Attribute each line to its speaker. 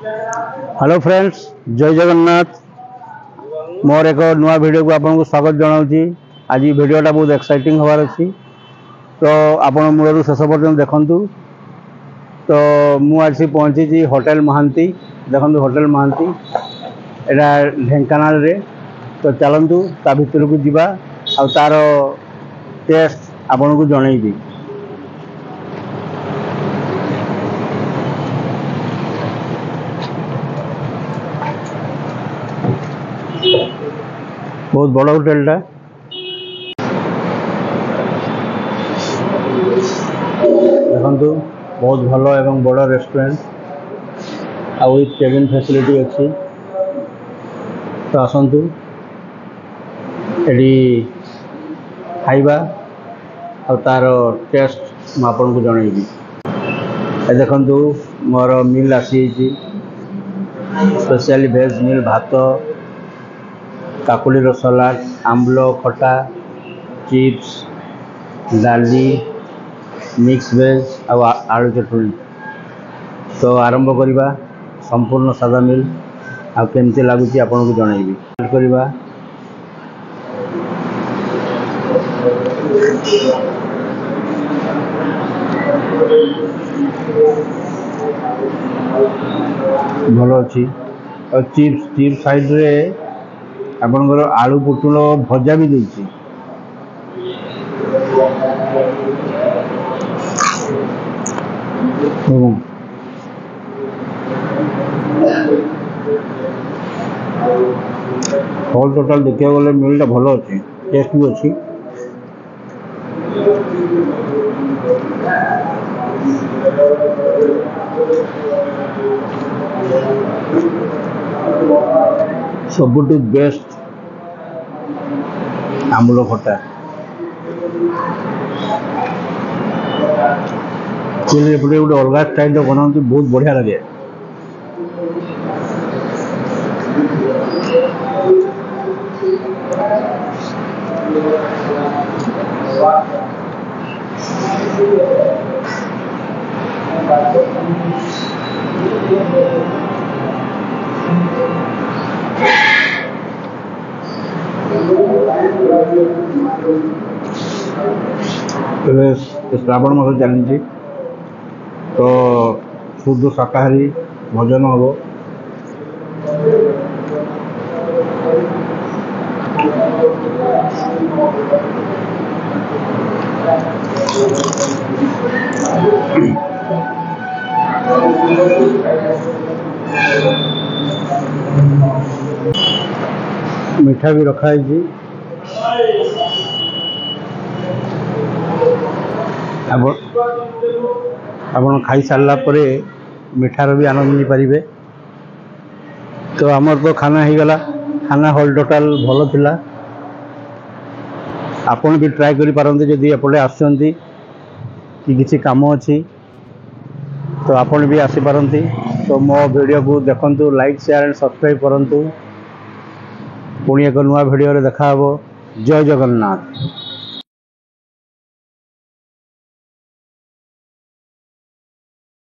Speaker 1: Hello friends, जय जगन्नाथ। मोर एक नुआ वीडियो को आपको स्वागत जनाऊँगी। आज वीडियोटा बहुत एक्साइटिंग हबार अच्छी, तो आपण मूलर शेष पर्यटन देखु। तो मुझे पहुँची होटेल महांती। देखो होटेल महांती यहाँ ढेंकानाल रे। तो चलतु ता भीतर को जीवा आ तार टेस्ट आपण को जनईबी। बहुत बड़ होटेलटा। देखु बहुत भल एवं बड़ रेस्टोरेंट आ विथ केबिन फैसिलिटी अच्छी। तो आसतु एटी खाइबा आ तार टेस्ट मुझे को जनईबी। देखु मोर मिल आसी स्पेशली भेज मिल, भात, काकुली सलाड, आम्बल खटा, चिप्स, डाली, मिक्स वेज आ आलू चटनी। तो आरंभ करवा संपूर्ण सादा मिल आ केमती लगुच आपको जनईबी। करवा भल अच्छी। और चिप्स साइड रे आपनकर आलू पुटुल भजा भी देछि। ऑल टोटल देखिए गले मिलटा भल अच्छी, टेस्ट भी अच्छी। सबुठ बेस्ट आम्बुल खटा चिली गोटे अलग स्टाइल बनाते, बहुत बढ़िया लगे। श्रावण मास चली, तो शुद्ध शाकाहारी भोजन हम। मीठा भी रखा है। आप खाई सारा पर मिठार भी आनंद नहीं पारे। तो आमर तो खाना हो गला। खाना हॉल टोटाल भल थिला। आपन भी ट्राई करि पारंते जदि एपटे आसुचंती कि किसी काम अच्छी, तो आपन भी आसी पारंती। तो मो वीडियो को देखंतु, लाइक शेयर एंड सब्सक्राइब करंतु। पुणी एक नुआ वीडियो रे देखा हबो। जय जगन्नाथ।